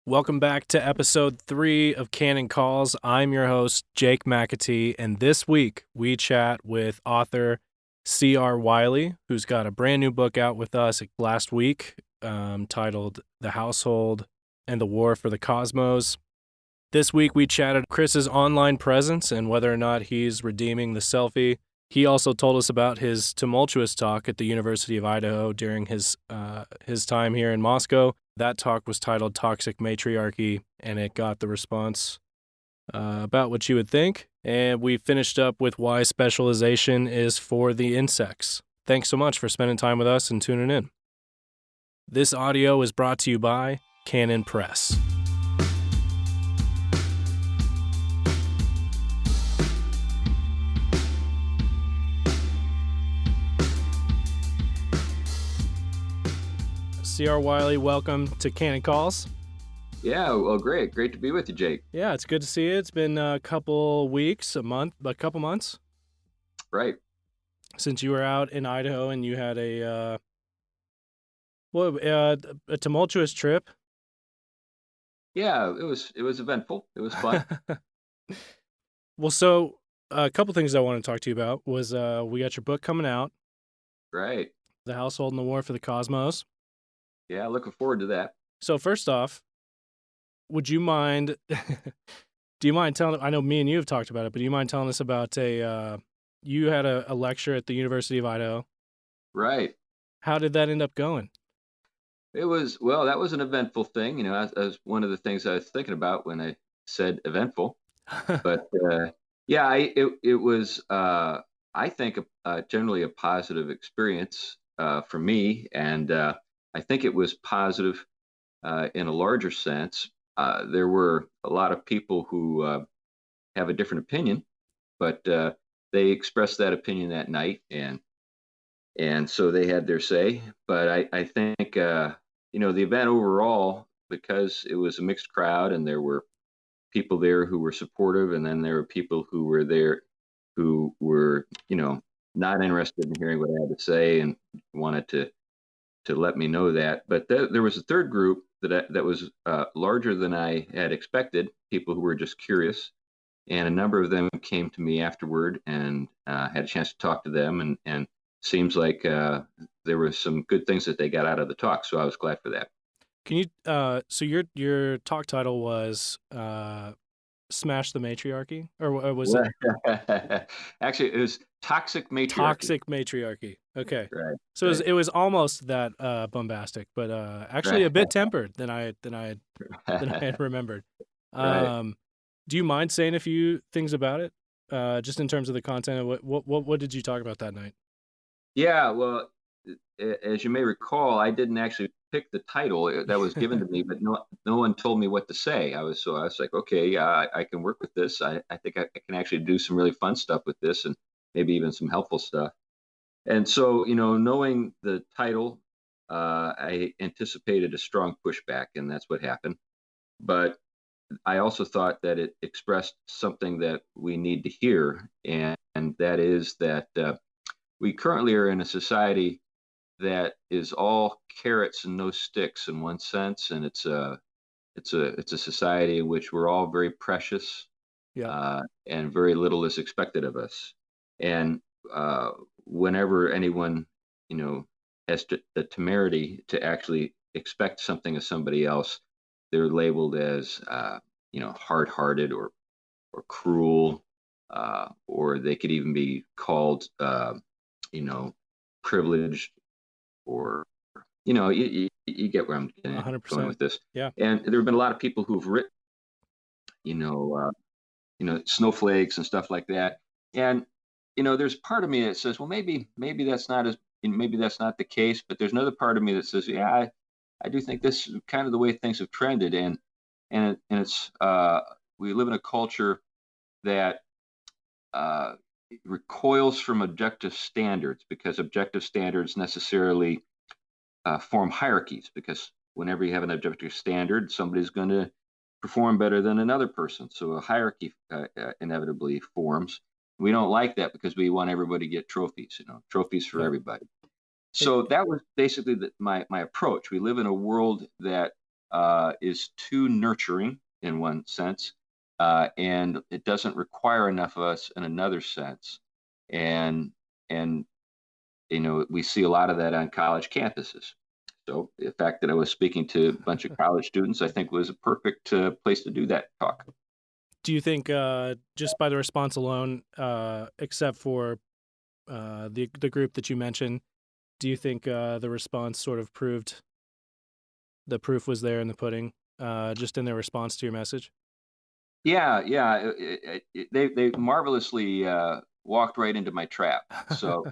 Welcome back to episode 3 of Canon Calls. I'm your host, Jake McAtee, and this week we chat with author C.R. Wiley, who's got a brand new book out with us last week titled The Household and the War for the Cosmos. This week we chatted Chris's online presence and whether or not he's redeeming the selfie. He also told us about his tumultuous talk at the University of Idaho during his time here in Moscow. That talk was titled Toxic Matriarchy, and it got the response about what you would think. And we finished up with why specialization is for the insects. Thanks so much for spending time with us and tuning in. This audio is brought to you by Canon Press. C.R. Wiley, welcome to Canon Calls. Yeah, well, great to be with you, Jake. Yeah, it's good to see you. It's been a couple weeks, a couple months. Right. Since you were out in Idaho and you had a tumultuous trip. Yeah, it was eventful. It was fun. Well, so a couple things I want to talk to you about was we got your book coming out. Right. The Household and the War for the Cosmos. Yeah, looking forward to that. So first off, would you mind, do you mind telling, I know me and you have talked about it, but do you mind telling us about you had a lecture at the University of Idaho. Right. How did that end up going? That was an eventful thing. You know, as one of the things I was thinking about when I said eventful. But it was, I think, generally a positive experience for me. And I think it was positive in a larger sense. There were a lot of people who have a different opinion, but they expressed that opinion that night, and so they had their say. But I think the event overall, because it was a mixed crowd, and there were people there who were supportive, and then there were people who were there who were not interested in hearing what I had to say and wanted to let me know that. But there was a third group that was larger than I had expected, people who were just curious. And a number of them came to me afterward and had a chance to talk to them. And seems like there were some good things that they got out of the talk. So I was glad for that. Can you, so your talk title was Smash the Matriarchy? Or was it? Actually, it was Toxic Matriarchy. Toxic Matriarchy. Okay. Right. So it was almost that bombastic, but actually a bit tempered than I had remembered. Right. Do you mind saying a few things about it, just in terms of the content of what did you talk about that night? Yeah, well, as you may recall, I didn't actually pick the title that was given to me, but no one told me what to say. I was like, okay, yeah, I can work with this. I think I can actually do some really fun stuff with this, and maybe even some helpful stuff. And so, knowing the title, I anticipated a strong pushback, and that's what happened. But I also thought that it expressed something that we need to hear, and that is that we currently are in a society that is all carrots and no sticks in one sense, and it's a society in which we're all very precious, and very little is expected of us. And whenever anyone has the temerity to actually expect something of somebody else, they're labeled as hard-hearted or cruel, or they could even be called privileged, or you get where I'm going with this. Yeah. And there have been a lot of people who've written snowflakes and stuff like that. And there's part of me that says, well, maybe that's not the case, but there's another part of me that says, yeah, I do think this is kind of the way things have trended, and it's we live in a culture that recoils from objective standards, because objective standards necessarily form hierarchies, because whenever you have an objective standard, somebody's going to perform better than another person. So a hierarchy inevitably forms. We don't like that because we want everybody to get trophies, trophies for everybody. So that was basically my approach. We live in a world that is too nurturing in one sense, and it doesn't require enough of us in another sense. And and we see a lot of that on college campuses. So the fact that I was speaking to a bunch of college students, I think, was a perfect place to do that talk. Do you think just by the response alone, except for the group that you mentioned, do you think the response sort of proved the proof was there in the pudding, just in their response to your message? Yeah, yeah, they marvelously walked right into my trap. So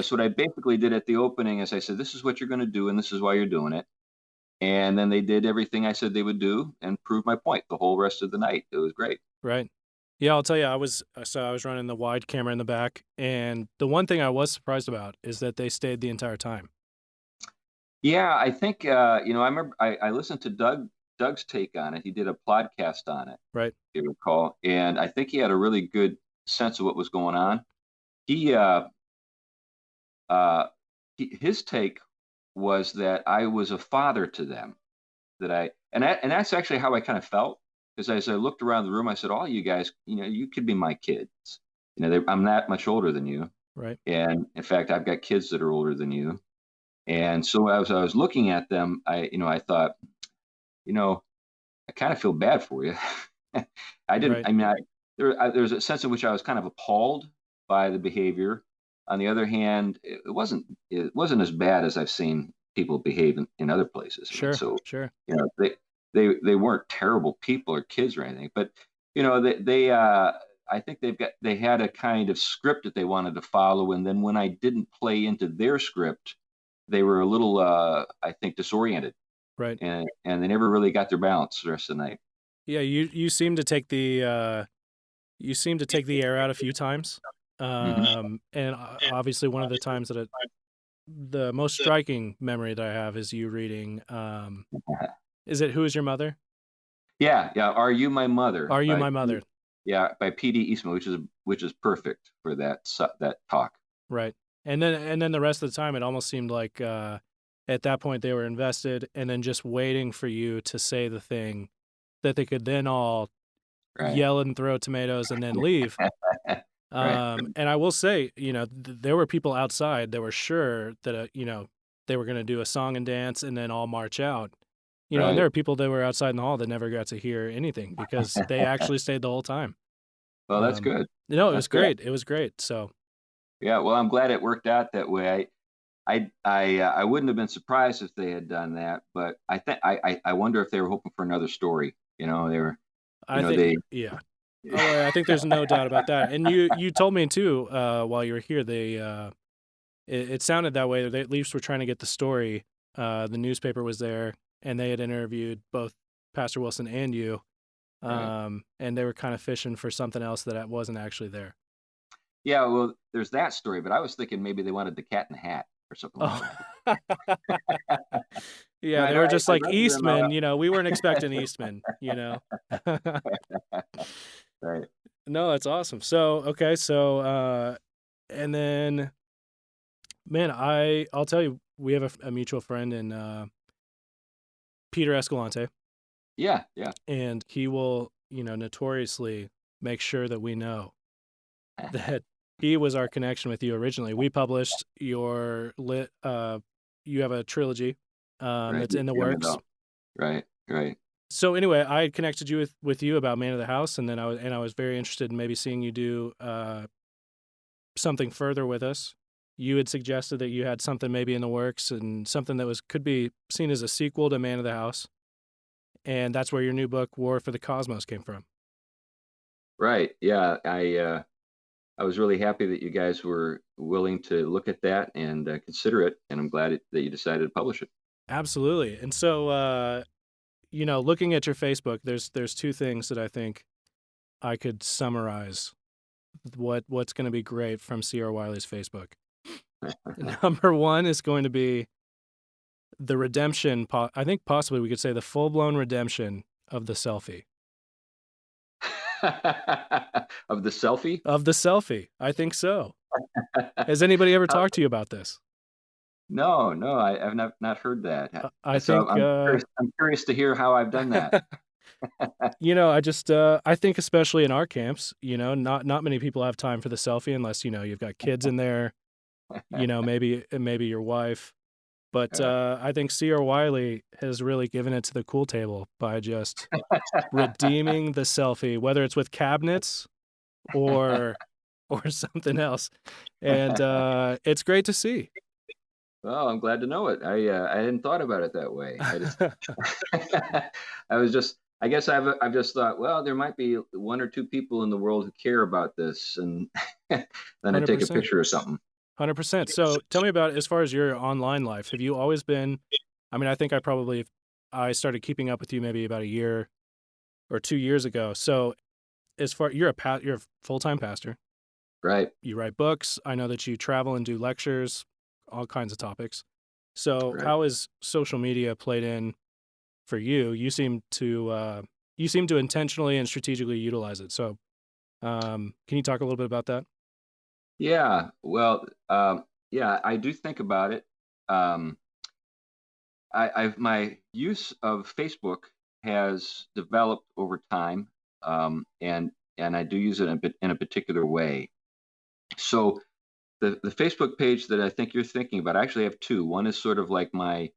so what I basically did at the opening is I said, "This is what you're going to do, and this is why you're doing it." And then they did everything I said they would do and proved my point the whole rest of the night. It was great. Right. Yeah, I'll tell you, I was running the wide camera in the back, and the one thing I was surprised about is that they stayed the entire time. Yeah, I think I remember I listened to Doug's take on it. He did a podcast on it, Right. if you recall, and I think he had a really good sense of what was going on. He his take was that I was a father to them. And that's actually how I kind of felt, because as I looked around the room, I said, "All you guys, you could be my kids. I'm not much older than you, Right. and in fact, I've got kids that are older than you." And so as I was looking at them, I thought, you know, I kind of feel bad for you. I didn't. Right. I mean, there's a sense in which I was kind of appalled by the behavior. On the other hand, it wasn't as bad as I've seen people behave in other places. I mean, Sure. so Sure. they weren't terrible people or kids or anything, but they I think they had a kind of script that they wanted to follow, and then when I didn't play into their script, they were a little I think disoriented, Right. and they never really got their balance the rest of the night. Yeah, you seem to take the air out a few times. Hmm. And obviously one of the times the most striking memory that I have is you reading is it Who Is Your Mother? Yeah, yeah. Are You My Mother Are You by My Mother? by P.D. Eastman, which is perfect for that talk. Right. And then the rest of the time it almost seemed like at that point they were invested and then just waiting for you to say the thing that they could then all Right. yell and throw tomatoes and then leave. Right. And I will say, there were people outside that were sure that, they were going to do a song and dance and then all march out. And there Right. were people that were outside in the hall that never got to hear anything because they actually stayed the whole time. Well, that's Um, good. no, it was That's good. great. It was great. So, Yeah. Well, I'm glad it worked out that way. I wouldn't have been surprised if they had done that, but I think I wonder if they were hoping for another story. They were, I think, they. yeah. Oh, I think there's no doubt about that. And you told me too, while you were here, it sounded that way. They at least were trying to get the story. The newspaper was there, and they had interviewed both Pastor Wilson and you, Right. and they were kind of fishing for something else that wasn't actually there. Yeah. Well, there's that story, but I was thinking maybe they wanted the Cat in the Hat or something like Oh, that. yeah, I they know were I, just I like read them. Eastman. We weren't expecting Eastman. Right. No, that's awesome. So okay, so and then man, I'll tell you, we have a mutual friend in Peter Escalante, Yeah. Yeah. and he will, notoriously make sure that we know that he was our connection with you originally. We published your you have a trilogy Right. that's in the Young works. adult. Right. Right. So anyway, I had connected you with you about Man of the House, and then I was very interested in maybe seeing you do something further with us. You had suggested that you had something maybe in the works and something that could be seen as a sequel to Man of the House, and that's where your new book War for the Cosmos came from. Right. Yeah. I was really happy that you guys were willing to look at that and consider it, and I'm glad that you decided to publish it. Absolutely. And so looking at your Facebook, there's two things that I think I could summarize what's going to be great from C.R. Wiley's Facebook. Number one is going to be the redemption. I think possibly we could say the full-blown redemption of the selfie. Of the selfie? Of the selfie. I think so. Has anybody ever How, talked to you about this? No, I've not heard that. I So think I'm curious to hear how I've done that. I just I think especially in our camps, not many people have time for the selfie unless, you've got kids in there, maybe your wife. But Yeah. I think C.R. Wiley has really given it to the cool table by just redeeming the selfie, whether it's with cabinets or something else. And it's great to see. Well, I'm glad to know it. I hadn't thought about it that way. I just I was just I guess I've just thought, well, there might be one or two people in the world who care about this, and then I take a 100%. picture of something. 100%. So tell me about, as far as your online life. Have you always been, I mean, I think I started keeping up with you maybe about a year or 2 years ago. So as far, you're a full-time pastor. Right, You write books. I know that you travel and do lectures, all kinds of topics. So right. how is social media played in for you? You seem to intentionally and strategically utilize it. So can you talk a little bit about that? Yeah. Well, yeah, I do think about it. Um, I've my use of Facebook has developed over time, and I do use it in a particular way. So the Facebook page that I think you're thinking about, I actually have two. One is sort of like my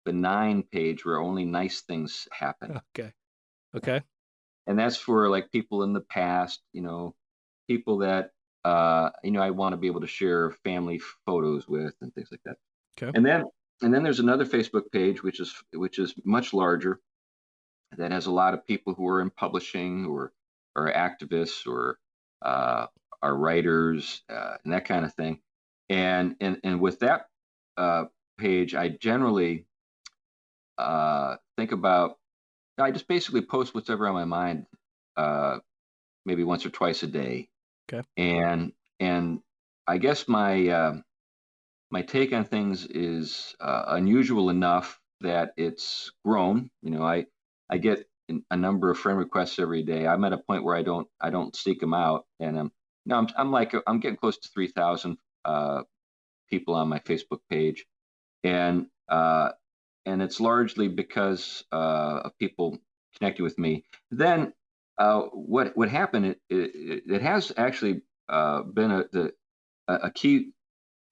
benign page where only nice things happen, Okay. Okay. and that's for like people in the past, people that I want to be able to share family photos with and things like that. Okay. And then there's another Facebook page which is much larger, that has a lot of people who are in publishing or are activists or uh, are writers, and that kind of thing. And with that uh, page, I generally think about. I just basically post what's ever on my mind, uh, maybe once or twice a day, Okay. and I guess my take on things is unusual enough that it's grown. I get a number of friend requests every day. I'm at a point where I don't seek them out, and I'm getting close to 3,000 people on my Facebook page, and it's largely because of people connecting with me. Then what happened? It has actually been a key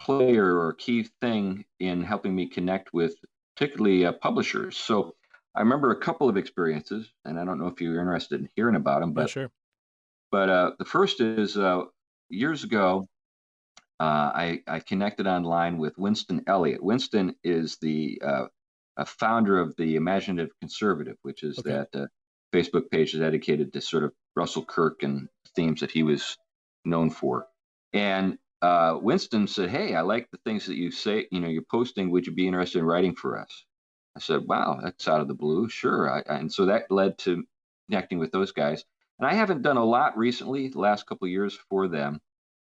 player or key thing in helping me connect with particularly publishers. So I remember a couple of experiences, and I don't know if you're interested in hearing about them, Yeah, but sure. the first is years ago. I connected online with Winston Elliott. Winston is the a founder of the Imaginative Conservative, which is Okay. that Facebook page dedicated to sort of Russell Kirk and themes that he was known for. And Winston said, "Hey, I like the things that you say. You're posting. Would you be interested in writing for us?" I said, "Wow, that's out of the blue. Sure." And so that led to connecting with those guys. And I haven't done a lot recently, the last couple of years for them.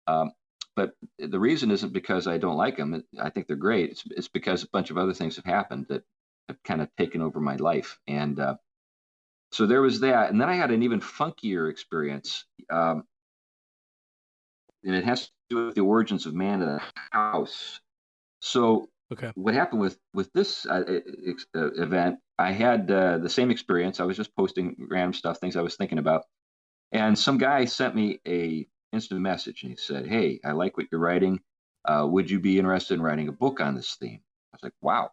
Um, but the reason isn't because I don't like them. I think they're great. It's because a bunch of other things have happened that have kind of taken over my life. And so there was that. And then I had an even funkier experience. And it has to do with the origins of man in a house. So Okay. what happened with this event, I had the same experience. I was just posting random stuff, things I was thinking about. And some guy sent me a instant message, and he said, "Hey, I like what you're writing. Would you be interested in writing a book on this theme?" I was like, "Wow,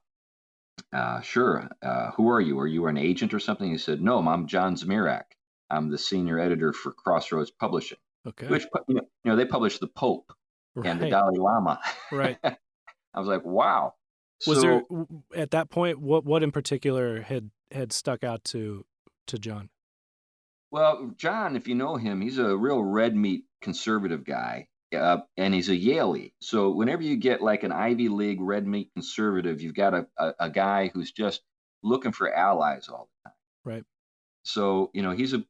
sure. Who are you? Are you an agent or something?" He said, "No, I'm John Zmirak. I'm the senior editor for Crossroads Publishing, Okay. which they publish the Pope and the Right. Dalai Lama." Right. I was like, "Wow." Was there So, at that point, what in particular had stuck out to John? well, John, if you know him, he's a real red meat conservative guy, and he's a Yaley. So whenever you get like an Ivy League red meat conservative, you've got a guy who's just looking for allies all the time. Right. So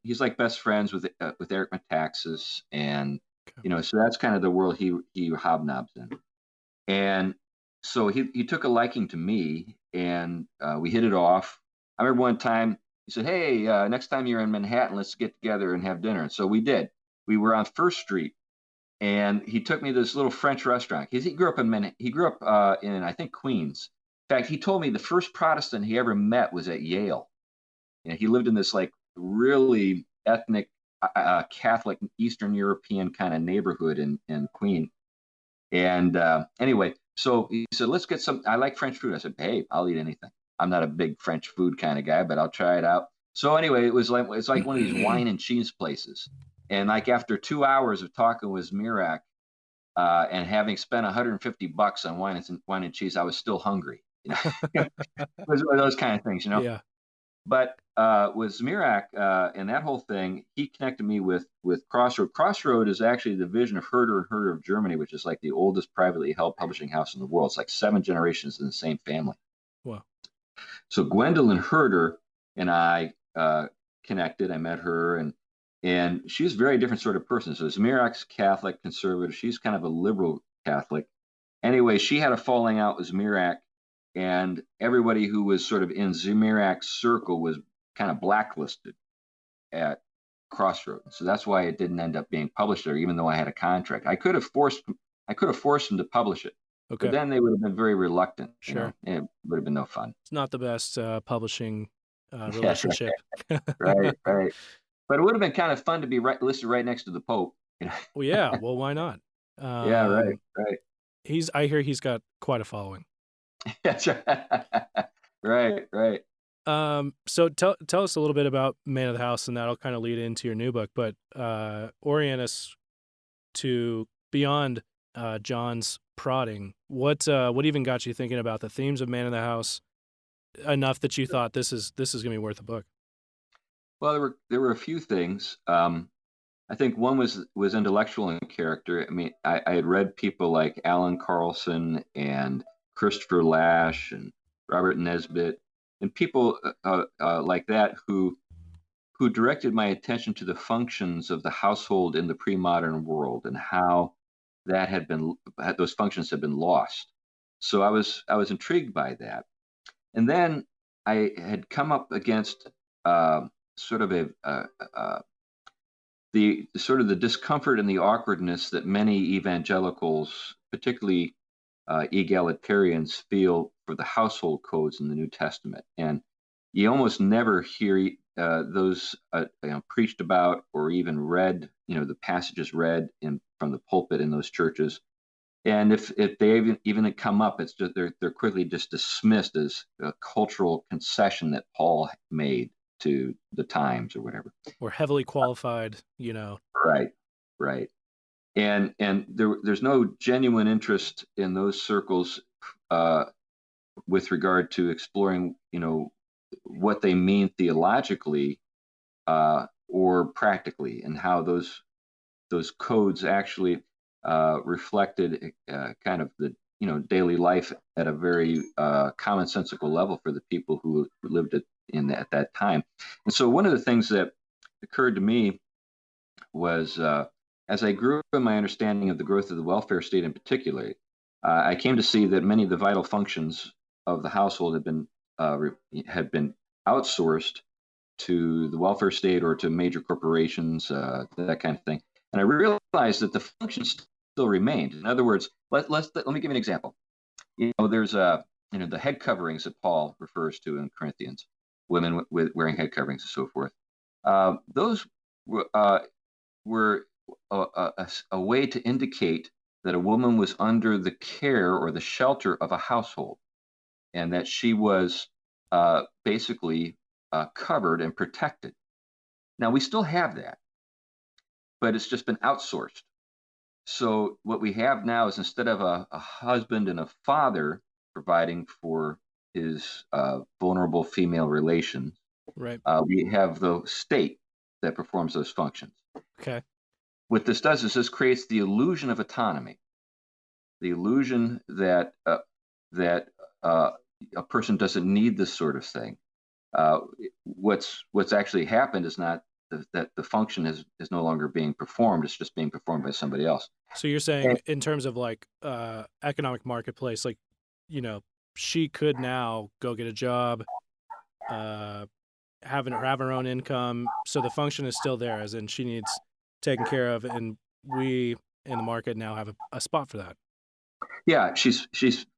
he's like best friends with Eric Metaxas, and Okay. so that's kind of the world he hobnobs in. And so he took a liking to me, and we hit it off. I remember one time he said, "Hey, next time you're in Manhattan, let's get together and have dinner." And so we did. We were on First Street and he took me to this little French restaurant. He grew up he grew up in, I think, Queens. In fact, he told me the first Protestant he ever met was at Yale. He lived in this like really ethnic Catholic Eastern European kind of neighborhood in Queens. And anyway, so he said, let's get some. I like French food. I said, hey, I'll eat anything. I'm not a big French food kind of guy, but I'll try it out. So anyway, it's like one of these wine and cheese places. And like after 2 hours of talking with Mirak and having spent $150 on wine and cheese, I was still hungry. It was one of those kind of things. Yeah. But with Zmirak and that whole thing, he connected me with Crossroad. Crossroad is actually the division of Herder and Herder of Germany, which is like the oldest privately held publishing house in the world. It's like 7 generations in the same family. Wow. So Gwendolyn Herder and I connected. I met her, and she's a very different sort of person. So Zmirak's Catholic, conservative. She's kind of a liberal Catholic. Anyway, she had a falling out with Zmirak, and everybody who was sort of in Zmirak's circle was kind of blacklisted at Crossroads. So that's why it didn't end up being published there, even though I had a contract. I could have forced them to publish it. Okay. But then they would have been very reluctant. Sure. It would have been no fun. It's not the best publishing relationship. Right. But it would have been kind of fun to be listed right next to the Pope. Well, yeah. Well, why not? Yeah, right. I hear he's got quite a following. That's right. right. So tell us a little bit about Man of the House, and that'll kind of lead into your new book. But orient us to beyond John's prodding. What even got you thinking about the themes of Man of the House enough that you thought this is gonna be worth a book? Well, there were a few things. I think one was intellectual in character. I mean, I had read people like Alan Carlson and Christopher Lash and Robert Nesbitt and people like that who directed my attention to the functions of the household in the pre-modern world and how those functions had been lost. So I was intrigued by that, and then I had come up against sort of the discomfort and the awkwardness that many evangelicals, particularly egalitarians, feel for the household codes in the New Testament, and you almost never hear those preached about or even read. The passages read from the pulpit in those churches, and if they even come up, it's just they're quickly just dismissed as a cultural concession that Paul made to the times or whatever. Or heavily qualified, Right. And there's no genuine interest in those circles with regard to exploring, what they mean theologically or practically, and how those codes actually reflected kind of the daily life at a very commonsensical level for the people who lived at that time. And so one of the things that occurred to me was as I grew in my understanding of the growth of the welfare state in particular, I came to see that many of the vital functions of the household had been outsourced to the welfare state or to major corporations, that kind of thing. And I realized that the functions still remained. In other words, let me give you an example. There's the head coverings that Paul refers to in Corinthians, women wearing head coverings and so forth. Those were a way to indicate that a woman was under the care or the shelter of a household, and that she was basically covered and protected. Now, we still have that, but it's just been outsourced. So what we have now is, instead of a husband and a father providing for his vulnerable female relations, right? We have the state that performs those functions. Okay. What this does is this creates the illusion of autonomy, the illusion that a person doesn't need this sort of thing. What's actually happened is not that the function is no longer being performed; it's just being performed by somebody else. So you're saying, in terms of like economic marketplace, like, she could now go get a job, have her own income, so the function is still there, as in she needs taken care of, and we in the market now have a spot for that. Yeah, she's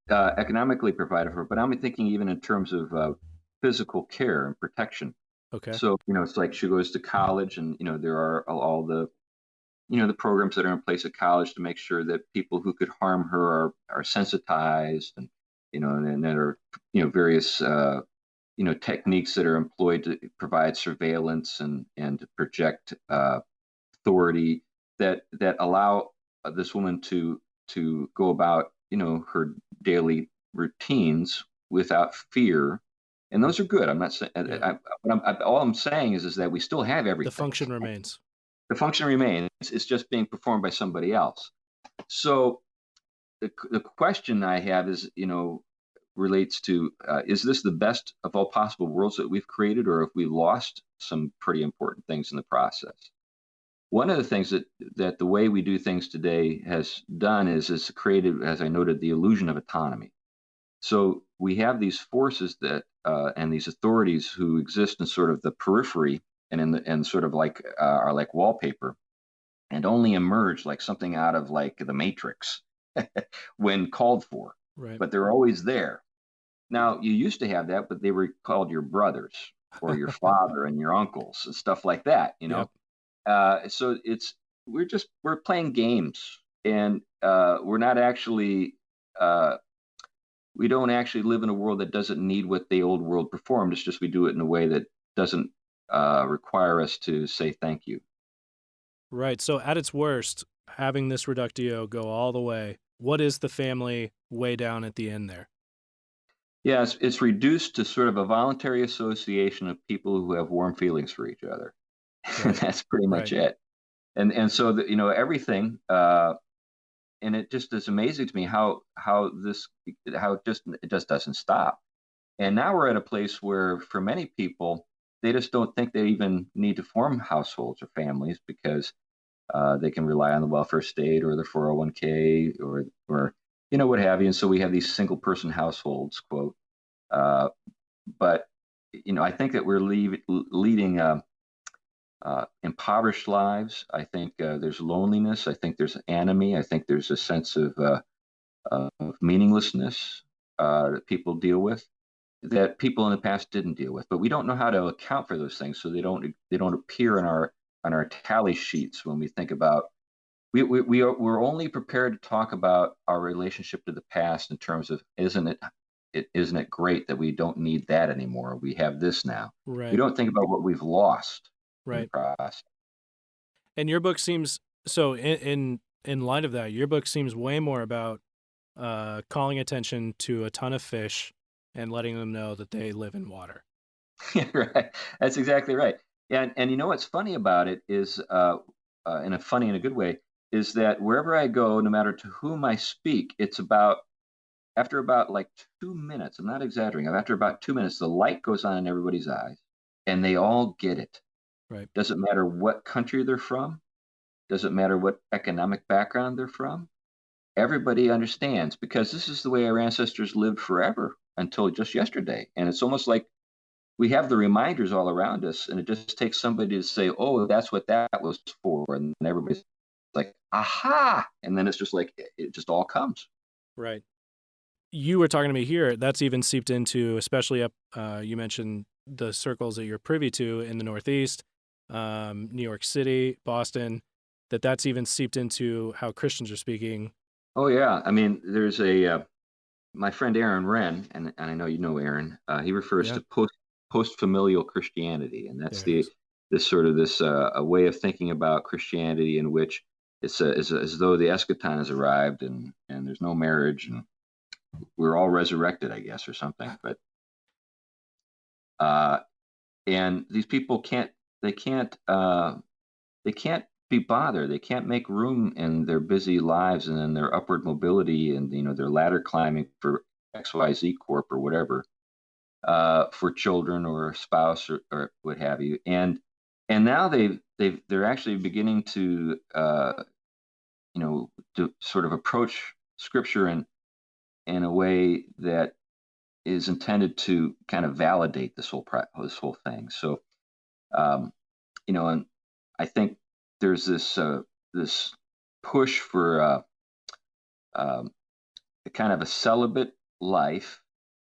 economically provided for, but I'm thinking even in terms of physical care and protection. Okay. So, it's like she goes to college, and there are all the the programs that are in place at college to make sure that people who could harm her are sensitized, and and there are various techniques that are employed to provide surveillance and to project authority that allow this woman to go about her daily routines without fear, and those are good. I'm not saying Yeah. all I'm saying is that we still have The everything. function remains. The function remains. It's just being performed by somebody else. So the question I have is, relates to is this the best of all possible worlds that we've created, or have we lost some pretty important things in the process? One of the things that the way we do things today has done is it's created, as I noted, the illusion of autonomy. So we have these forces that and these authorities who exist in sort of the periphery and and sort of like are like wallpaper, and only emerge like something out of like the Matrix when called for. Right. But they're always there. Now, you used to have that, but they were called your brothers or your father and your uncles and stuff like that, Yep. So we're playing games, and we're not actually uh, we don't actually live in a world that doesn't need what the old world performed. It's just we do it in a way that doesn't require us to say thank you. Right. So at its worst, having this reductio go all the way, what is the family way down at the end there? Yeah, it's reduced to sort of a voluntary association of people who have warm feelings for each other, and Right. that's pretty much Right. it. And so everything, and it just is amazing to me how it just doesn't stop. And now we're at a place where, for many people, they just don't think they even need to form households or families because they can rely on the welfare state or the 401k or what have you. And so we have these single person households, quote. Uh, but I think that we're leading impoverished lives. I think there's loneliness. I think there's anomie. I think there's a sense of meaninglessness that people deal with, that people in the past didn't deal with. But we don't know how to account for those things, so they don't appear on our tally sheets when we think about. We're only prepared to talk about our relationship to the past in terms of isn't it great that we don't need that anymore? We have this now. We Right. don't think about what we've lost in the Right. process. And your book seems so in light of that, your book seems way more about calling attention to a ton of fish and letting them know that they live in water. Yeah, right. That's exactly right. And what's funny about it is, in a funny and a good way, is that wherever I go, no matter to whom I speak, it's about after about like 2 minutes. I'm not exaggerating. After about 2 minutes, the light goes on in everybody's eyes, and they all get it. Right. Doesn't matter what country they're from. Doesn't matter what economic background they're from. Everybody understands because this is the way our ancestors lived forever until just yesterday. And it's almost like we have the reminders all around us, and it just takes somebody to say, "Oh, that's what that was for," and then everybody's like, "Aha!" And then it's just like it just all comes. Right. You were talking to me here. That's even seeped into, especially up. You mentioned the circles that you're privy to in the Northeast, New York City, Boston. That's even seeped into how Christians are speaking. Oh yeah, I mean, there's my friend Aaron Wren, and I know you know Aaron. He refers Yeah, to post familial Christianity, and that's there it is. this sort of this a way of thinking about Christianity in which it's as though the eschaton has arrived, and there's no marriage, and we're all resurrected, I guess, or something. But uh, and these people they can't they can't be bothered. They can't make room in their busy lives and in their upward mobility and their ladder climbing for XYZ Corp or whatever, for children or a spouse or what have you. And now they're actually beginning to to sort of approach Scripture in a way that is intended to kind of validate this whole thing. So um, and I think there's this push for um, a kind of a celibate life,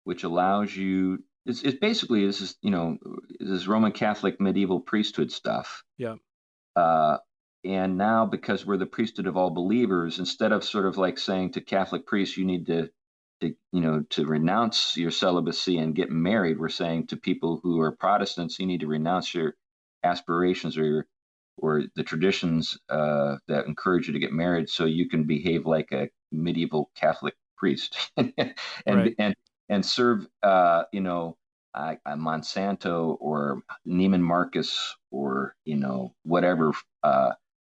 which allows you. It's basically this is this is Roman Catholic medieval priesthood stuff. Yeah. Uh, and now, because we're the priesthood of all believers, instead of sort of like saying to Catholic priests, you need to renounce your celibacy and get married, we're saying to people who are Protestants, you need to renounce your aspirations or the traditions that encourage you to get married, so you can behave like a medieval Catholic priest and Right. and and serve a Monsanto or Neiman Marcus or whatever,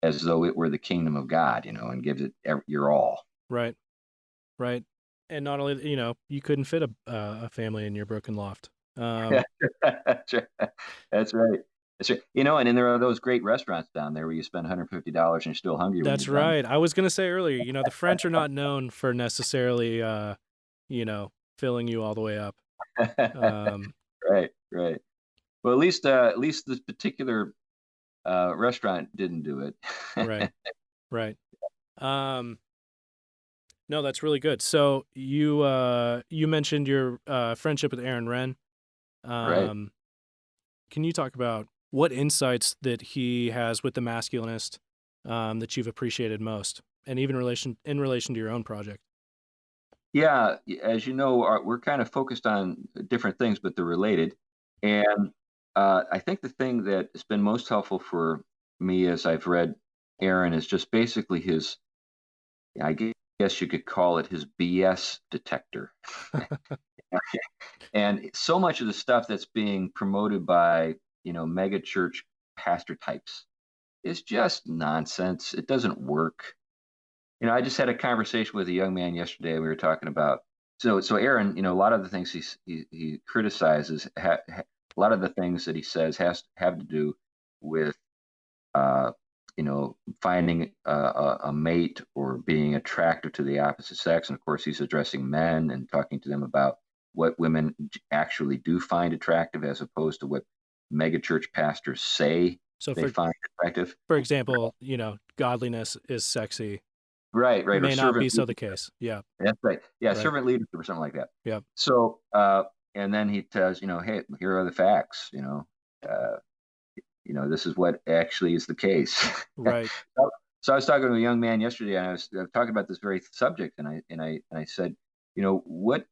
as though it were the kingdom of God, and gives it your all. Right. Right. And not only, you couldn't fit a family in your broken loft. That's right. That's right. That's right. And then there are those great restaurants down there where you spend $150 and you're still hungry when That's you're done. right. I was gonna say earlier, the French are not known for necessarily, filling you all the way up. Um, Right, right. Well, at least this particular restaurant didn't do it. right. Right. Um, no, that's really good. So you mentioned your friendship with Aaron Wrenn. Right. Um, can you talk about what insights that he has with the masculinist that you've appreciated most, and even in relation to your own project? Yeah, as you know, we're kind of focused on different things, but they're related. And I think the thing that has been most helpful for me as I've read Aaron is just basically I guess you could call it his BS detector. And so much of the stuff that's being promoted by, mega church pastor types is just nonsense. It doesn't work. I just had a conversation with a young man yesterday. We were talking about so Aaron. A lot of the things he criticizes, a lot of the things that he says have to do with uh, finding a mate or being attracted to the opposite sex. And of course, he's addressing men and talking to them about what women actually do find attractive, as opposed to what megachurch pastors say So they find attractive. for example, godliness is sexy. Right, right, or May not servant be so the case. Yeah. That's right. Yeah, Right. servant leadership or something like that. Yeah. So, and then he tells, hey, here are the facts. Uh, this is what actually is the case. Right. so, so I was talking to a young man yesterday, and I was talking about this very subject, and I said, what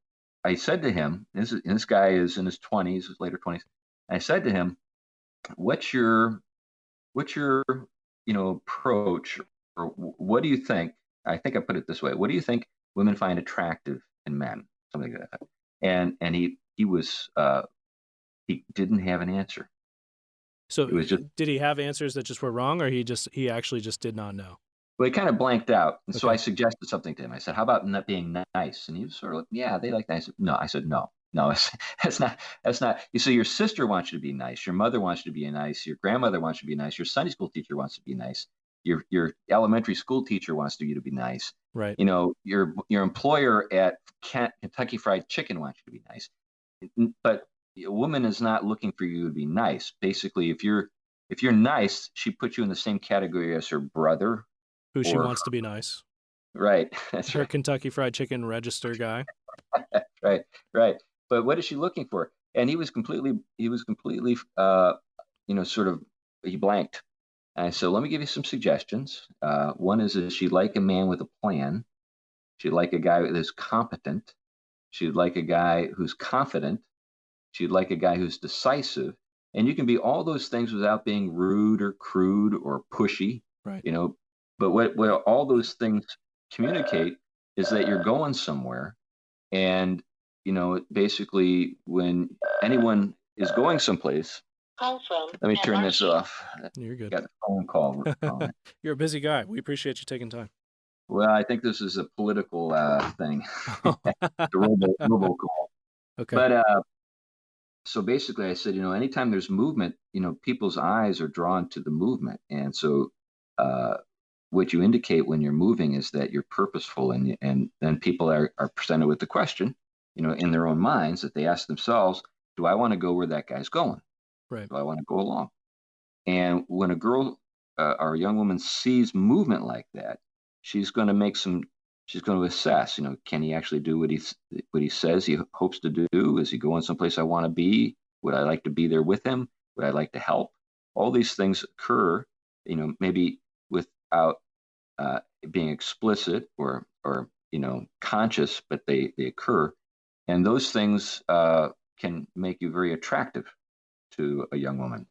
I said to him. This guy is in his 20s, his later 20s. And I said to him, what's your approach, or what do you think? I think I put it this way: what do you think women find attractive in men? Something like that. And he didn't have an answer. So It was just, did he have answers that just were wrong, or he actually just did not know? well, he kind of blanked out. And so I Okay. suggested something to him. I said, how about not being nice? And he was sort of like, yeah, they like nice. No, I said, no, no, that's not. You see, your sister wants you to be nice. Your mother wants you to be nice. Your grandmother wants you to be nice. Your Sunday school teacher wants you to be nice. Your elementary school teacher wants you to be nice. Right. Your employer at Kentucky Fried Chicken wants you to be nice. But a woman is not looking for you to be nice. Basically, if you're nice, she puts you in the same category as her brother. Who she Or wants to be nice. right, that's Her right, Kentucky Fried Chicken register guy. right, right. But what is she looking for? And he was completely, sort of, he blanked. And so let me give you some suggestions. One is she'd like a man with a plan. She'd like a guy who's competent. She'd like a guy who's confident. She'd like a guy who's decisive. And you can be all those things without being rude or crude or pushy, Right. you know. But what all those things communicate is that you're going somewhere. And, basically, when anyone is going someplace, let me turn this off. You're good. Got a phone call. You're a busy guy. We appreciate you taking time. Well, I think this is a political thing, the robocall. Okay. But so basically, I said, anytime there's movement, people's eyes are drawn to the movement, and so what you indicate when you're moving is that you're purposeful, and then people are presented with the question, in their own minds, that they ask themselves, do I want to go where that guy's going? Right. Do I want to go along? And when a girl or a young woman sees movement like that, she's going to make some. She's going to assess. Can he actually do what he says he hopes to do? Is he going someplace I want to be? Would I like to be there with him? Would I like to help? All these things occur. Maybe without being explicit or conscious, but they occur, and those things can make you very attractive to a young woman.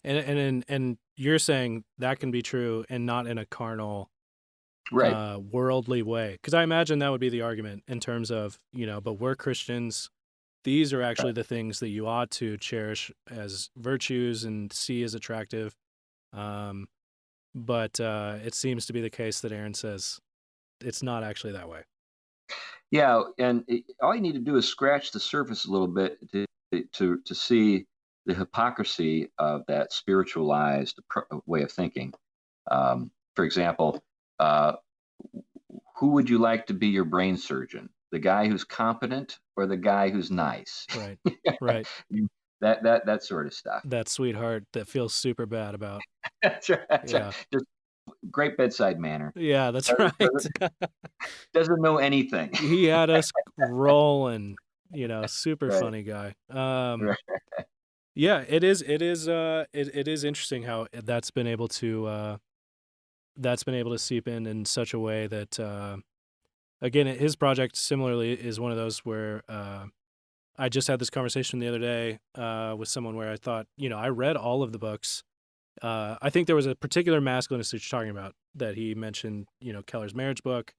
And you're saying that can be true and not in a carnal, Right. worldly way. Because I imagine that would be the argument in terms of, but we're Christians. These are actually the things that you ought to cherish as virtues and see as attractive. But it seems to be the case that Aaron says it's not actually that way. Yeah, and all you need to do is scratch the surface a little bit to see the hypocrisy of that spiritualized way of thinking. For example, uh, who would you like to be your brain surgeon? The guy who's competent or the guy who's nice? Right, right. That sort of stuff. That sweetheart that feels super bad about. That's right. That's Yeah. right. Just great bedside manner. Yeah, that's Doesn't, right. doesn't know anything. He had us rolling, super Right. funny guy. Right. Yeah, it is interesting how that's been able to seep in such a way that again, his project similarly is one of those where I just had this conversation the other day with someone where I thought, I read all of the books. I think there was a particular masculinist that you're talking about that he mentioned, Keller's marriage book,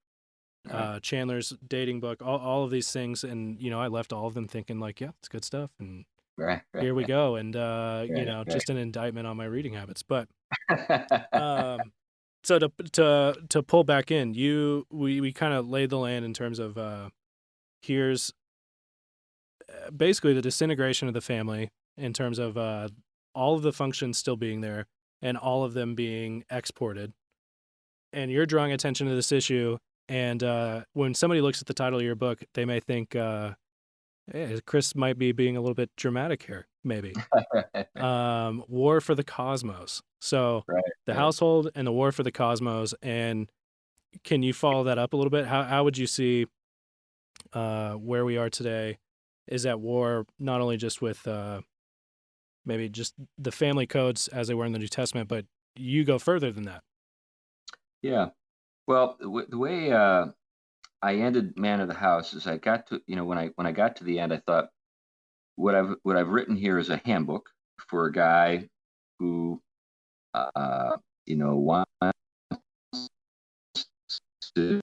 Chandler's dating book, all of these things. And, I left all of them thinking like, yeah, it's good stuff. And Right. here we go. And, Right. just an indictment on my reading habits. But so to pull back in, we kind of laid the land in terms of here's basically the disintegration of the family in terms of all of the functions still being there and all of them being exported. And you're drawing attention to this issue. And when somebody looks at the title of your book, they may think, hey, Chris might be being a little bit dramatic here, maybe. War for the Cosmos. So the household and the war for the cosmos. And can you follow that up a little bit? How would you see where we are today is at war, not only just with maybe just the family codes as they were in the New Testament, but you go further than that. Yeah. Well, the way I ended Man of the House is I got to, when I got to the end, I thought what I've written here is a handbook for a guy who, wants to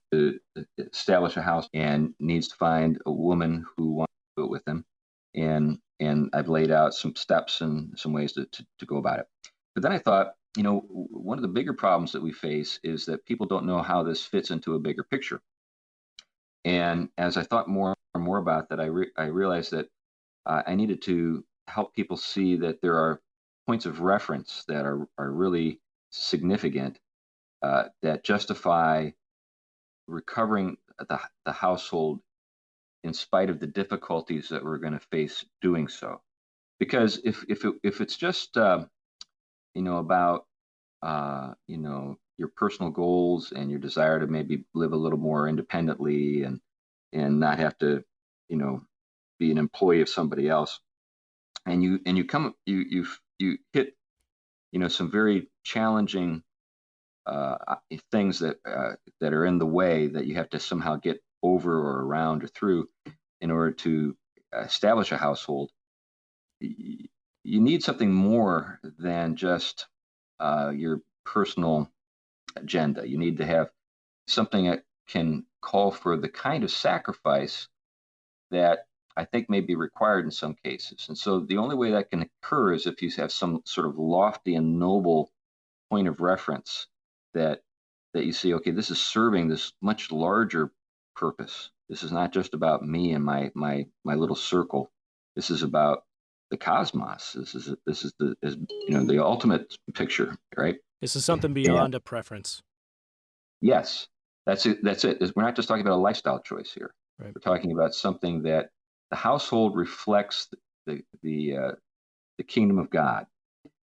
establish a house and needs to find a woman who wants to do it with him. And I've laid out some steps and some ways to go about it. But then I thought, one of the bigger problems that we face is that people don't know how this fits into a bigger picture. And as I thought more and more about that, I realized that I needed to help people see that there are points of reference that are really significant that justify recovering the household in spite of the difficulties that we're going to face doing so. Because if it's just about your personal goals and your desire to maybe live a little more independently and not have to be an employee of somebody else, and you hit some very challenging things that are in the way that you have to somehow get over or around or through in order to establish a household. You need something more than just your personal agenda. You need to have something that can call for the kind of sacrifice that I think may be required in some cases. And so the only way that can occur is if you have some sort of lofty and noble point of reference that you see, okay, this is serving this much larger purpose. This is not just about me and my little circle. This is about the cosmos. This is the ultimate picture, right? This is something beyond a preference. Yes, that's it. We're not just talking about a lifestyle choice here. Right. We're talking about something that the household reflects the kingdom of God,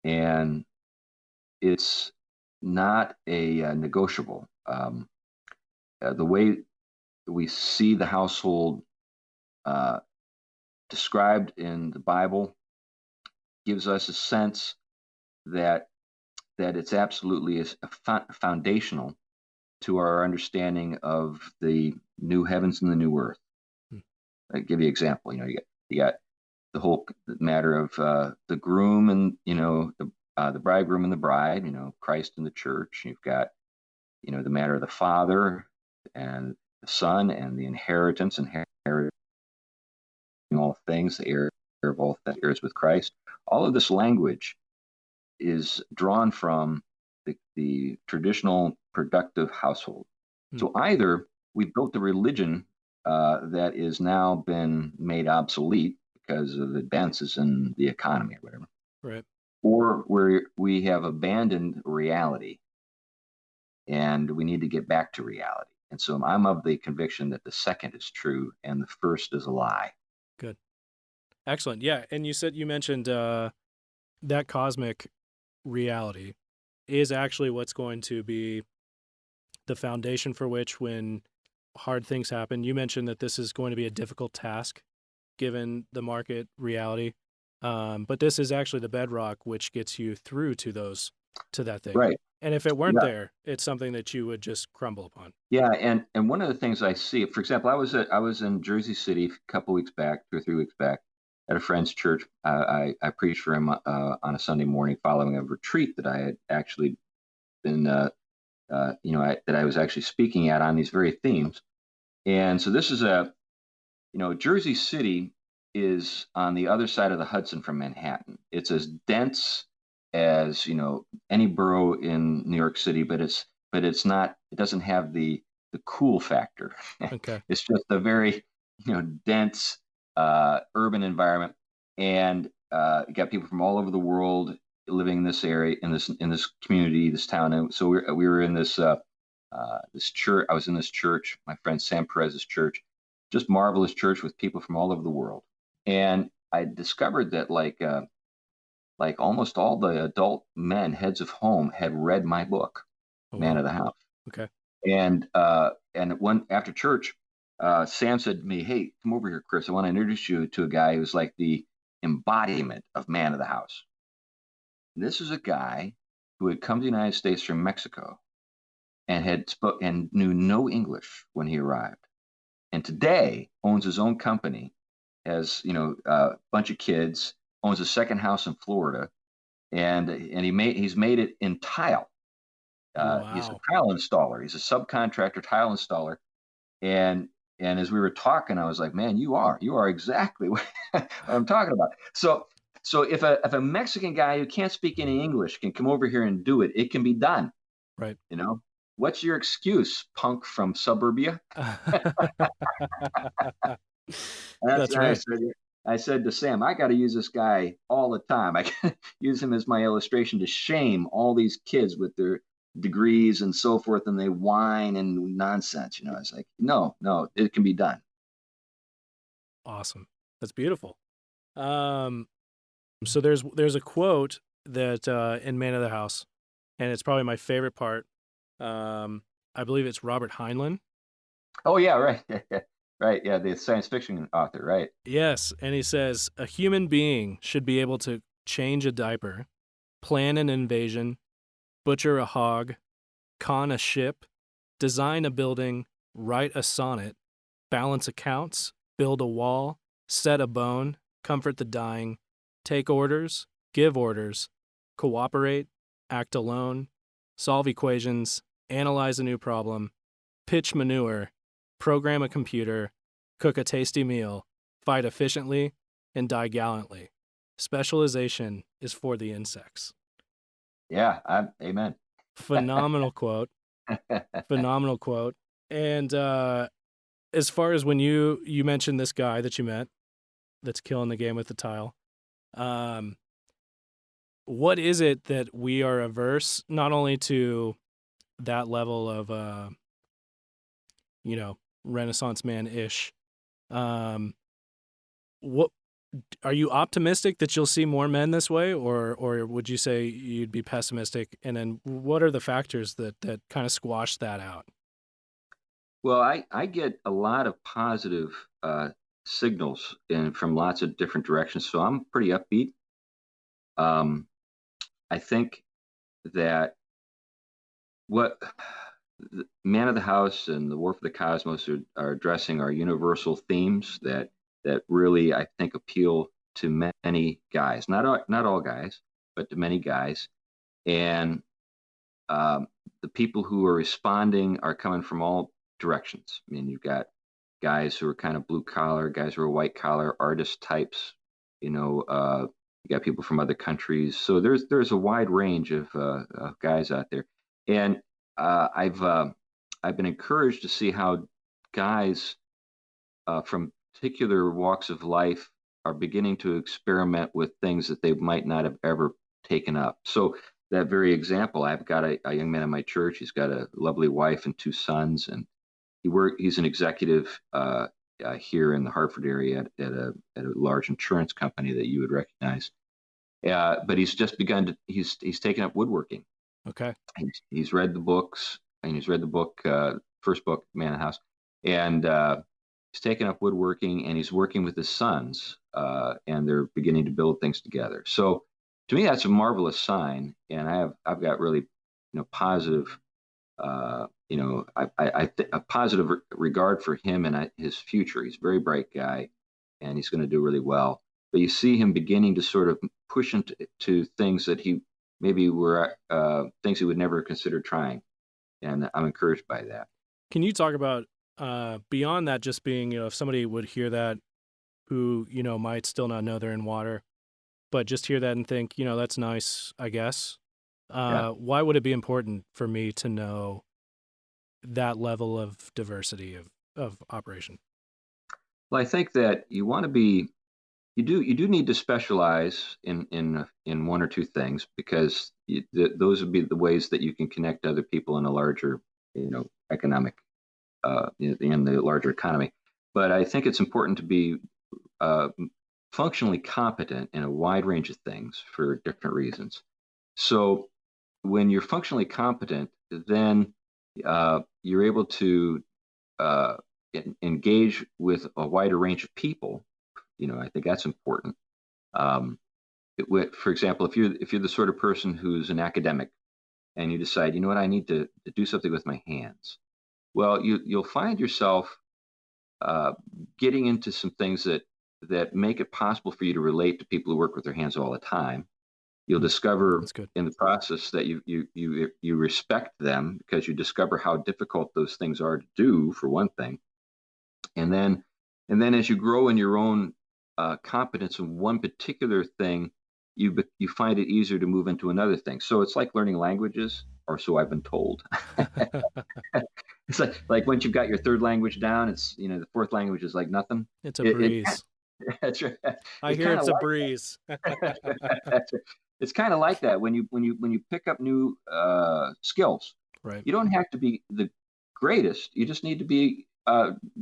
and it's not a negotiable. the way we see the household uh, described in the Bible gives us a sense that it's absolutely foundational to our understanding of the new heavens and the new earth. Hmm. I give you an example. You got the whole matter of the groom and the bridegroom and the bride. Christ and the church. You've got the matter of the father and the son and the inheritance, inheriting all things, the heir of all things, heirs with Christ. All of this language is drawn from the traditional productive household. Hmm. So either we built a religion that is now been made obsolete because of advances in the economy or whatever, Right. or we have abandoned reality and we need to get back to reality. And so I'm of the conviction that the second is true and the first is a lie. Good. Excellent. Yeah. And you mentioned that cosmic reality is actually what's going to be the foundation for which, when hard things happen, you mentioned that this is going to be a difficult task given the market reality. But this is actually the bedrock which gets you through to that thing. Right. And if it weren't Yeah. there, it's something that you would just crumble upon. Yeah, and one of the things I see, for example, I was in Jersey City a couple weeks back, 2 or 3 weeks back, at a friend's church. I preached for him on a Sunday morning following a retreat that I had actually been, that I was actually speaking at on these very themes. And so this is Jersey City is on the other side of the Hudson from Manhattan. It's as dense as any borough in New York City, but it's not. It doesn't have the cool factor. Okay. It's just a very dense urban environment, and you got people from all over the world living in this area, in this community, this town. And so we were in this church. I was in this church, my friend Sam Perez's church, just marvelous church with people from all over the world. And I discovered that like almost all the adult men, heads of home, had read my book, Oh, Man wow. of the House. Okay. And one after church, Sam said to me, "Hey, come over here, Chris. I want to introduce you to a guy who's like the embodiment of Man of the House." And this is a guy who had come to the United States from Mexico and and knew no English when he arrived, and today owns his own company, has a bunch of kids, owns a second house in Florida, and he's made it in tile. He's a Wow. tile installer. He's a subcontractor tile installer, and as we were talking, I was like, "Man, you are exactly what I'm talking about." So if a Mexican guy who can't speak any English can come over here and do it, it can be done. Right. What's your excuse, punk from suburbia? That's That's what I right. said. I said to Sam, I got to use this guy all the time. I can use him as my illustration to shame all these kids with their degrees and so forth, and they whine and nonsense. I was like, no, it can be done. Awesome. That's beautiful. So there's a quote that in Man of the House, and it's probably my favorite part. I believe it's Robert Heinlein. Oh yeah, right, right, yeah, the science fiction author, right? Yes, and he says a human being should be able to change a diaper, plan an invasion, butcher a hog, con a ship, design a building, write a sonnet, balance accounts, build a wall, set a bone, comfort the dying, take orders, give orders, cooperate, act alone, solve equations, analyze a new problem, pitch manure, program a computer, cook a tasty meal, fight efficiently, and die gallantly. Specialization is for the insects. Yeah, amen. Phenomenal quote. Phenomenal quote. And as far as when you mentioned this guy that you met that's killing the game with the tile, what is it that we are averse not only to that level of Renaissance man-ish, what are you optimistic that you'll see more men this way, or would you say you'd be pessimistic? And then what are the factors that kind of squash that out? Well, I get a lot of positive signals from lots of different directions, so I'm pretty upbeat. Um, I think that what the Man of the House and the War for the Cosmos are addressing are universal themes that really I think appeal to many guys, not all guys, but to many guys. And um, the people who are responding are coming from all directions. I mean, you've got guys who are kind of blue collar, guys who are white collar, artist types. You got people from other countries. So there's a wide range of guys out there, and I've been encouraged to see how guys from particular walks of life are beginning to experiment with things that they might not have ever taken up. So that very example, I've got a young man in my church. He's got a lovely wife and two sons, and he's an executive here in the Hartford area at a large insurance company that you would recognize. But he's just begun to he's taken up woodworking. Okay. He's read the books, and he's read the book, first book, Man of the House, and he's taken up woodworking, and he's working with his sons, and they're beginning to build things together. So to me, that's a marvelous sign, and I've got really positive a positive regard for him and his future. He's a very bright guy, and he's going to do really well. But you see him beginning to sort of push into things that he maybe were things he would never consider trying, and I'm encouraged by that. Can you talk about beyond that, just being, if somebody would hear that who, might still not know they're in water, but just hear that and think, that's nice, I guess. Yeah. Why would it be important for me to know that level of diversity of operation? Well, I think that you do need to specialize in one or two things, because those would be the ways that you can connect other people in a larger, economic, in the larger economy. But I think it's important to be uh, functionally competent in a wide range of things for different reasons. So when you're functionally competent, then you're able to uh, engage with a wider range of people. I think that's important. Um, for example, if you're the sort of person who's an academic, and you decide, you know what, I need to do something with my hands. Well, you'll find yourself uh, getting into some things that make it possible for you to relate to people who work with their hands all the time. You'll discover That's good. in the process that you respect them, because you discover how difficult those things are to do, for one thing. And then and then as you grow in your own competence in one particular thing, you find it easier to move into another thing. So it's like learning languages, or so I've been told. It's like once you've got your third language down, it's the fourth language is like nothing. It's a It breeze. that's right. I It's hear kind of it's a like breeze. it's kind of like that when you pick up new skills. Right. You don't have to be the greatest. You just need to be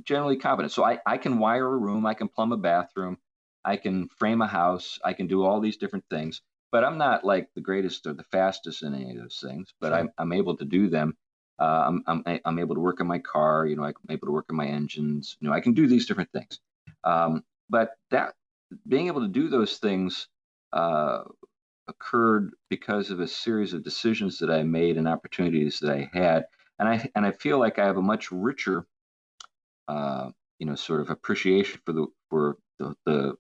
generally competent. So I can wire a room, I can plumb a bathroom, I can frame a house, I can do all these different things. But I'm not like the greatest or the fastest in any of those things. But Sure. I'm able to do them. I'm able to work on my car. I'm able to work on my engines. I can do these different things. But that being able to do those things uh, occurred because of a series of decisions that I made and opportunities that I had, and I feel like I have a much richer, sort of appreciation for the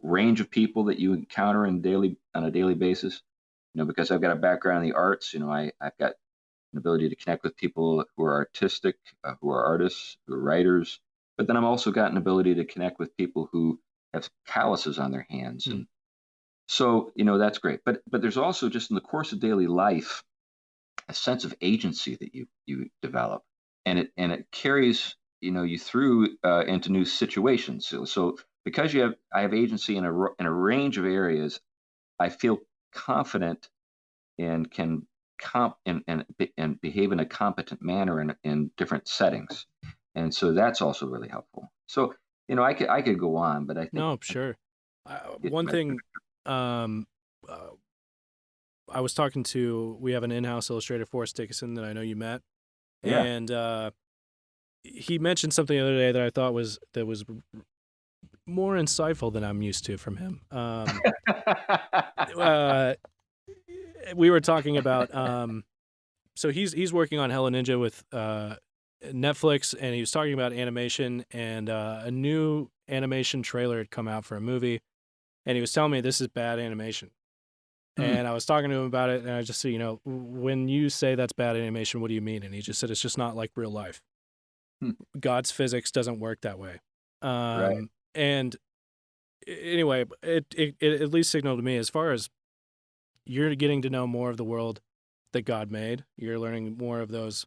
range of people that you encounter on a daily basis. Because I've got a background in the arts. I've got an ability to connect with people who are artistic, who are artists, who are writers. But then I've also got an ability to connect with people who have calluses on their hands, Hmm. and so that's great. But there's also, just in the course of daily life, a sense of agency that you develop, and it carries you through into new situations. So because I have agency in a range of areas, I feel confident and can and behave in a competent manner in different settings, and so that's also really helpful. So I could go on, but I think No, sure. it, One thing, um, uh, we have an in-house illustrator, Forrest Dickinson, that I know you met. yeah. And he mentioned something the other day that I thought was more insightful than I'm used to from him. We were talking about so he's working on Hello Ninja with Netflix, and he was talking about animation, and a new animation trailer had come out for a movie, and he was telling me this is bad animation. And I was talking to him about it, and I just said, when you say that's bad animation, what do you mean? And he just said it's just not like real life. God's physics doesn't work that way. Right. And anyway, it at least signaled to me, as far as you're getting to know more of the world that God made, you're learning more of those,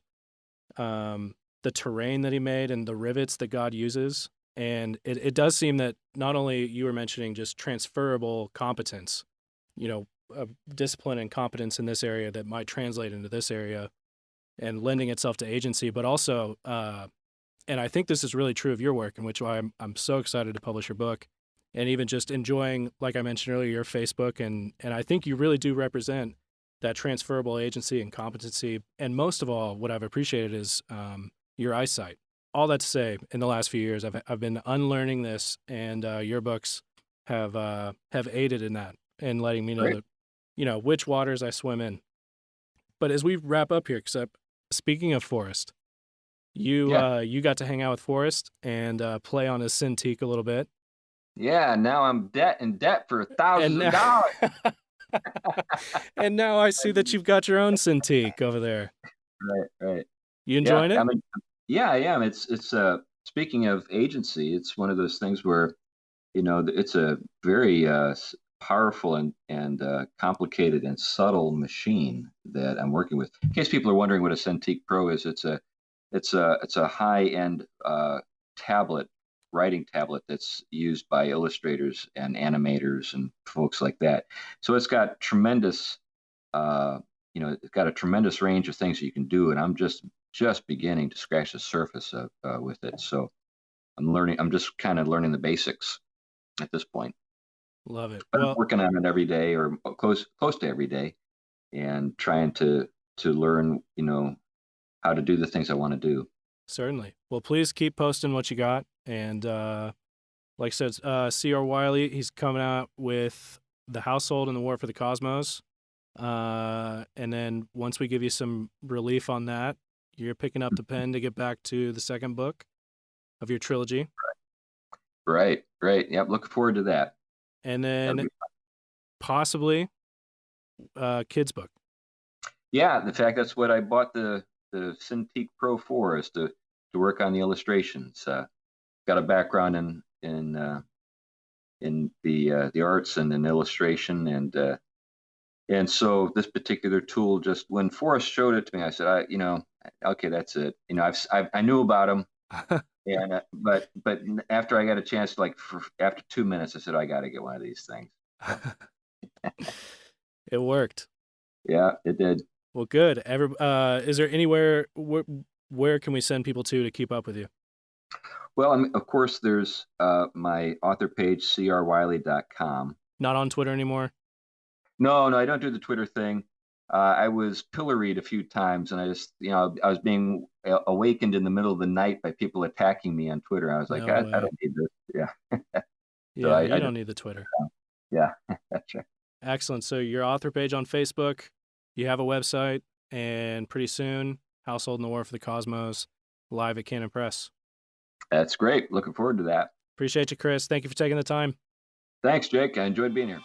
the terrain that he made and the rivets that God uses. And it does seem that not only you were mentioning just transferable competence, discipline and competence in this area that might translate into this area and lending itself to agency, but also, and I think this is really true of your work, in which I'm so excited to publish your book, and even just enjoying, like I mentioned earlier, your Facebook, and I think you really do represent that transferable agency and competency. And most of all, what I've appreciated is your eyesight. All that to say, in the last few years, I've been unlearning this, and your books have aided in that and letting me know Great. that, which waters I swim in. But as we wrap up here, because speaking of Forrest, you got to hang out with Forrest and play on his Cintiq a little bit. Yeah, now I'm in debt for thousands of dollars. And now I see that you've got your own Cintiq over there. Right. You enjoying it? I mean, yeah, I am. It's speaking of agency, it's one of those things where, it's a very powerful and complicated and subtle machine that I'm working with. In case people are wondering what a Cintiq Pro is, it's a high-end writing tablet that's used by illustrators and animators and folks like that. So it's got tremendous, it's got a tremendous range of things that you can do, and I'm just beginning to scratch the surface with it. So I'm just kind of learning the basics at this point. Love it. But I'm working on it every day, or close to every day, and trying to learn, how to do the things I want to do. Certainly. Well, please keep posting what you got. And like I said, C.R. Wiley, he's coming out with The Household and the War for the Cosmos. And then once we give you some relief on that, you're picking up the pen to get back to the second book of your trilogy. Right. Yep, looking forward to that. And then possibly kids' book. Yeah, in fact, that's what I bought the Cintiq Pro for, is to work on the illustrations. Got a background in the arts and in illustration, and so this particular tool, just when Forrest showed it to me, I said, okay, that's it. I knew about them, and but after I got a chance, after 2 minutes, I said, I got to get one of these things. It worked. Yeah, it did. Well, good. Is there anywhere where can we send people to keep up with you? Well, of course, there's my author page, crwiley.com. Not on Twitter anymore? No, I don't do the Twitter thing. I was pilloried a few times, and I just, I was being awakened in the middle of the night by people attacking me on Twitter. I was like, I don't need this. Yeah. Yeah, you don't need the Twitter. Yeah, that's right. Excellent. So your author page on Facebook, you have a website, and pretty soon, Household and the War for the Cosmos, live at Canon Press. That's great. Looking forward to that. Appreciate you, Chris. Thank you for taking the time. Thanks, Jake. I enjoyed being here.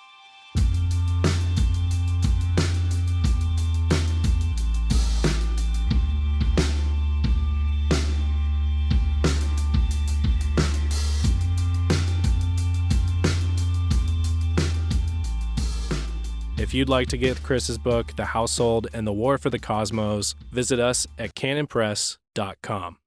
If you'd like to get Chris's book, The Household and the War for the Cosmos, visit us at canonpress.com.